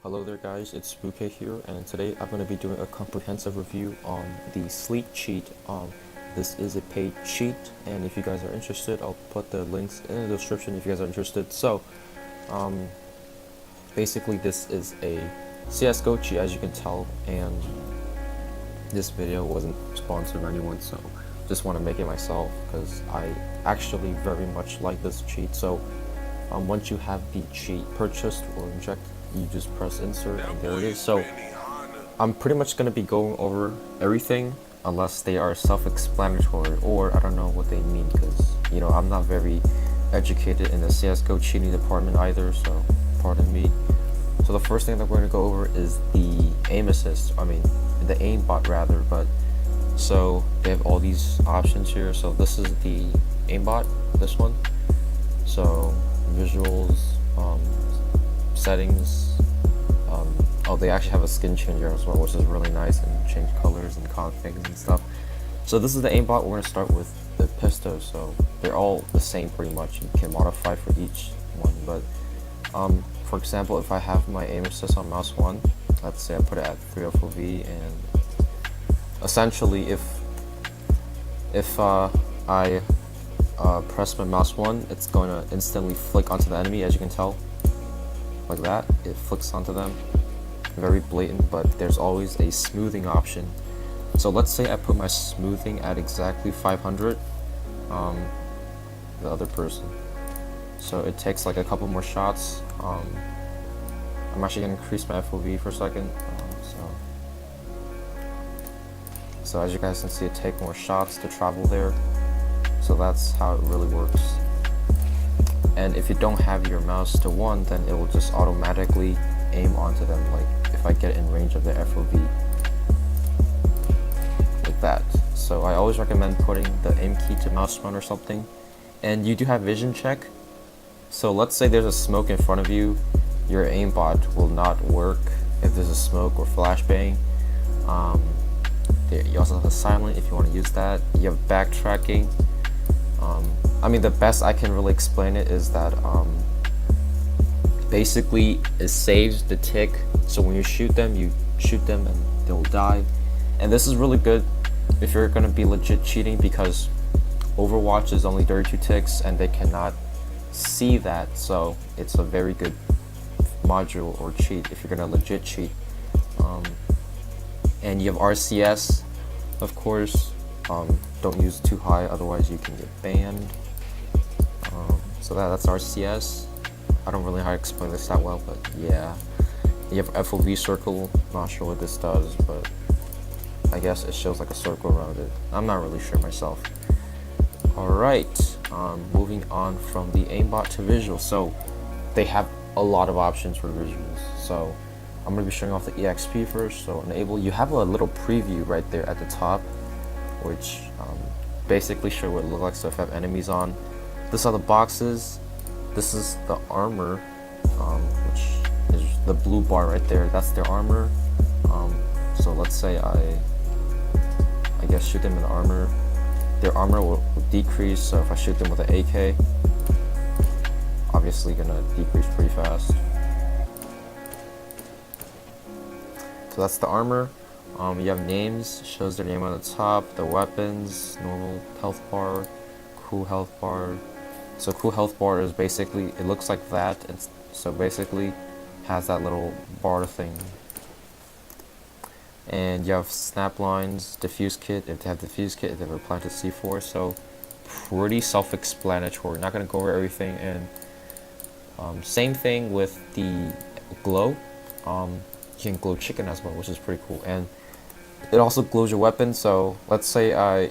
Hello there guys, it's Spookay here, and today I'm going to be doing a comprehensive review on the Sleak cheat. This is a paid cheat, and if you guys are interested, I'll put the links in the description if you guys are interested. So, basically this is a CSGO cheat, as you can tell, and this video wasn't sponsored by anyone, so just want to make it myself because I actually very much like this cheat. So, once you have the cheat purchased or injected, you just press insert and there it is. So I'm pretty much going to be going over everything unless they are self-explanatory, or I don't know what they mean because, you know, I'm not very educated in the CSGO cheating department either, so pardon me. So the first thing that we're going to go over is the aim assist, the aimbot rather, but so they have all these options here. So this is the aimbot, this one. So visuals, settings, oh, they actually have a skin changer as well, which is really nice, and change colors and configs and stuff. So this is the aimbot. We're going to start with the pistos, so they're all the same pretty much. You can modify for each one, but for example, if I have my aim assist on mouse 1, let's say I put it at 304V, and essentially if I press my mouse 1, it's going to instantly flick onto the enemy, as you can tell, like that. It flicks onto them, very blatant, but there's always a smoothing option. So let's say I put my smoothing at exactly 500, the other person, so it takes like a couple more shots. I'm actually going to increase my FOV for a second, so as you guys can see, it takes more shots to travel there. So that's how it really works. And if you don't have your mouse to 1, then it will just automatically aim onto them, like if I get in range of the FOV, like that. So I always recommend putting the aim key to mouse 1 or something. And you do have vision check. So let's say there's a smoke in front of you, your aimbot will not work if there's a smoke or flashbang. You also have a silent if you want to use that. You have backtracking. The best I can really explain it is that basically it saves the tick, so when you shoot them and they'll die. And this is really good if you're gonna be legit cheating, because Overwatch is only 32 ticks and they cannot see that, so it's a very good module or cheat if you're gonna legit cheat. And you have RCS, of course. Don't use it too high, otherwise you can get banned. So that's RCS. I don't really know how to explain this that well, but yeah. You have FOV circle. Not sure what this does, but I guess it shows like a circle around it. I'm not really sure myself. Alright, moving on from the aimbot to visual. So they have a lot of options for visuals. So I'm going to be showing off the EXP first. So enable, you have a little preview right there at the top, which basically show what it looks like. So if I have enemies on, this are the boxes, this is the armor, which is the blue bar right there, that's their armor. So let's say I guess shoot them in armor, their armor will decrease. So if I shoot them with an AK, obviously gonna decrease pretty fast. So that's the armor. You have names, shows their name on the top, the weapons, normal health bar, cool health bar. So cool health bar is basically, it looks like that, so basically has that little bar thing. And you have snap lines, diffuse kit, if they have diffuse kit, if they have a planted C4, so pretty self-explanatory. Not going to go over everything. And same thing with the glow. You can glow chicken as well, which is pretty cool. And it also glows your weapon. So let's say I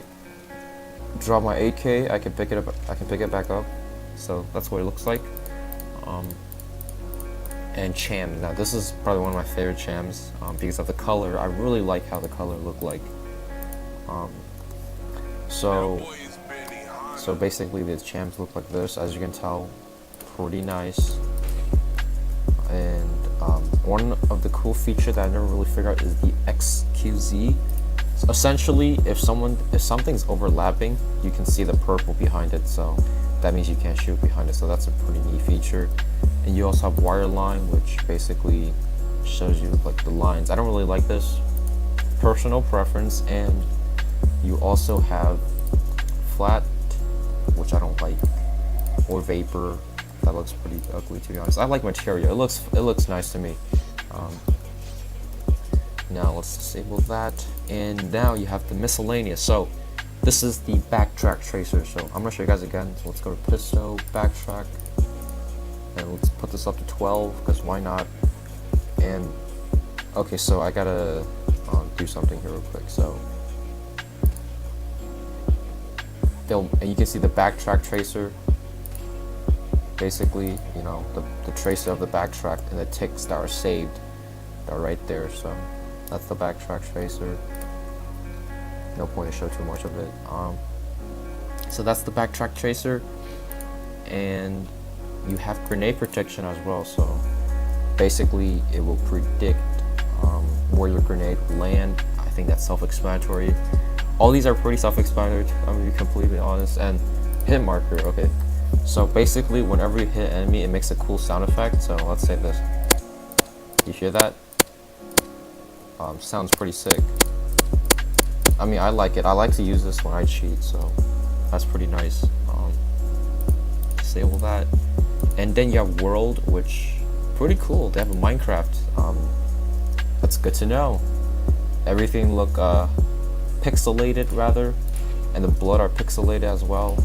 drop my AK, I can pick it up. I can pick it back up. So that's what it looks like. And cham. Now this is probably one of my favorite chams because of the color. I really like how the color look like. So basically the chams look like this, as you can tell, pretty nice. And one of the cool features that I never really figured out is the XQZ. So essentially, if something's overlapping, you can see the purple behind it, so that means you can't shoot behind it. So that's a pretty neat feature. And you also have wireline, which basically shows you like the lines. I don't really like this, personal preference. And you also have flat, which I don't like, or vapor. That looks pretty ugly, to be honest. I like material. It looks nice to me. Now let's disable that, and now you have the miscellaneous. So this is the backtrack tracer. So I'm gonna show you guys again. So let's go to Pisto, backtrack, and let's put this up to 12 because why not? And okay, so I gotta do something here real quick. So and you can see the backtrack tracer. Basically, you know, the tracer of the backtrack and the ticks that are saved are right there. So that's the backtrack tracer. No point to show too much of it. So that's the backtrack tracer, and you have grenade protection as well. So basically, it will predict where your grenade will land. I think that's self-explanatory. All these are pretty self-explanatory, I'm gonna be completely honest. And hit marker, okay. So basically, whenever you hit an enemy, it makes a cool sound effect. So let's say this. You hear that? Sounds pretty sick. I mean, I like it. I like to use this when I cheat, so that's pretty nice. Disable that. And then you have world, which pretty cool. They have a Minecraft. That's good to know. Everything look pixelated rather, and the blood are pixelated as well.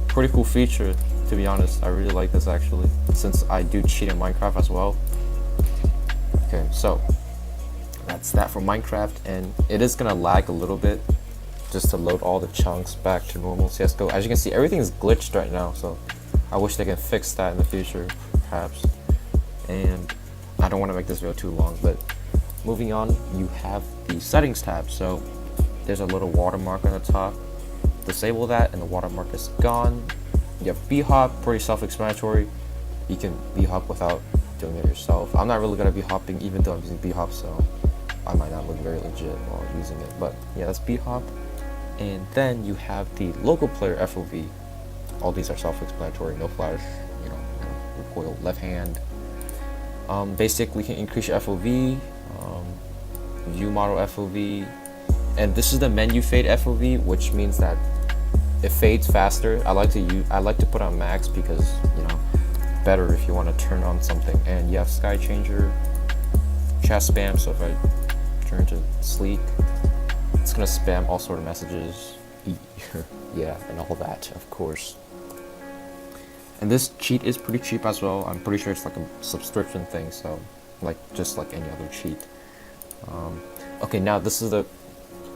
Pretty cool feature, to be honest. I really like this actually, since I do cheat in Minecraft as well. Okay, so that's that for Minecraft, and it is gonna lag a little bit just to load all the chunks back to normal CSGO. As you can see, everything is glitched right now, so I wish they can fix that in the future, perhaps. And I don't want to make this video too long, but moving on, you have the settings tab. So there's a little watermark on the top. Disable that, and the watermark is gone. You have b-hop, pretty self-explanatory. You can b-hop without doing it yourself. I'm not really gonna be hopping, even though I'm using b-hop, so I might not look very legit while using it. But yeah, that's b-hop. And then you have the local player FOV. All these are self-explanatory. No flash, you know, recoil, left hand. Basically, you can increase your FOV, view model FOV, and this is the menu fade FOV, which means that it fades faster. I like to put on max because, you know, better if you want to turn on something. And you have sky changer, chat spam. So if I turn to Sleak, it's gonna spam all sort of messages, yeah, and all that, of course. And this cheat is pretty cheap as well. I'm pretty sure it's like a subscription thing, so like just like any other cheat. Okay, now this is the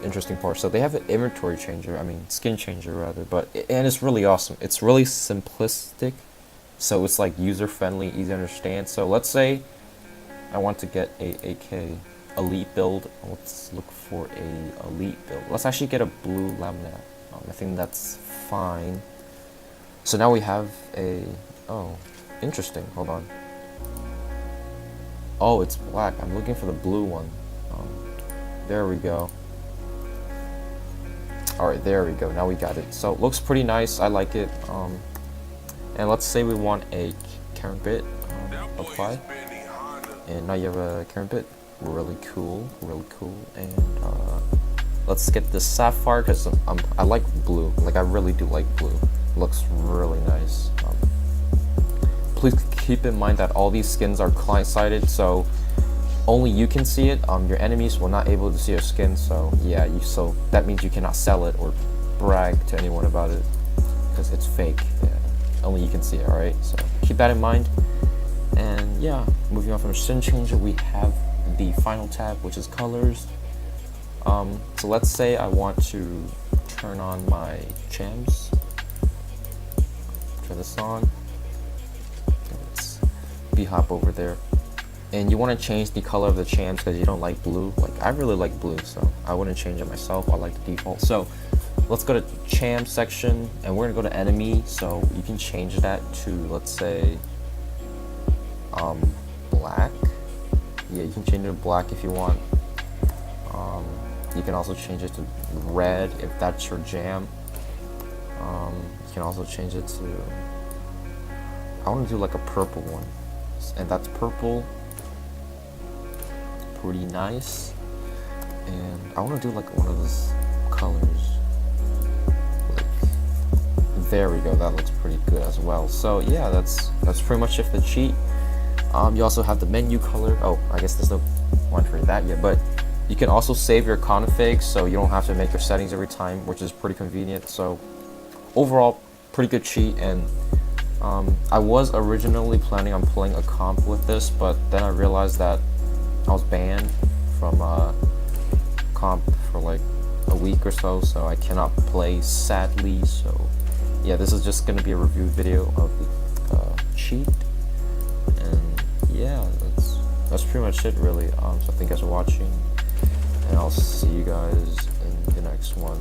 interesting part. So they have an inventory changer, I mean skin changer rather, and it's really awesome. It's really simplistic, so it's like user friendly, easy to understand. So let's say I want to get a AK elite build. Let's look for a elite build. Let's actually get a blue laminate. I think that's fine. So now we have a, oh, interesting, hold on. Oh, it's black. I'm looking for the blue one. There we go. Alright, there we go. Now we got it. So it looks pretty nice. I like it. And let's say we want a carambit apply. And now you have a carambit. Really cool. Really cool. And let's get the sapphire because I like blue. Like, I really do like blue. Looks really nice. Please keep in mind that all these skins are client-sided, so only you can see it. Your enemies will not able to see your skin. So yeah, so that means you cannot sell it or brag to anyone about it because it's fake. Yeah, only you can see it. All right, so keep that in mind. And yeah, moving on from skin changer, we have the final tab, which is colors. So let's say I want to turn on my chams. Turn this on. Let's b-hop over there. And you want to change the color of the chams because you don't like blue. Like, I really like blue, so I wouldn't change it myself. I like the default. So let's go to cham section, and we're gonna go to enemy. So you can change that to, let's say, black. Yeah, you can change it to black if you want. You can also change it to red if that's your jam. You can also change it to, I want to do like a purple one, and that's purple. pretty nice. And I want to do like one of those colors. Like, there we go. That looks pretty good as well. So yeah, that's pretty much it for the cheat. You also have the menu color. Oh, I guess there's no one for that yet, but you can also save your config, so you don't have to make your settings every time, which is pretty convenient. So overall, pretty good cheat. And I was originally planning on playing a comp with this, but then I realized that I was banned from comp for like a week or so, so I cannot play, sadly. So yeah, this is just gonna be a review video of the cheat. And yeah, that's pretty much it, really. So thank you guys for watching, and I'll see you guys in the next one.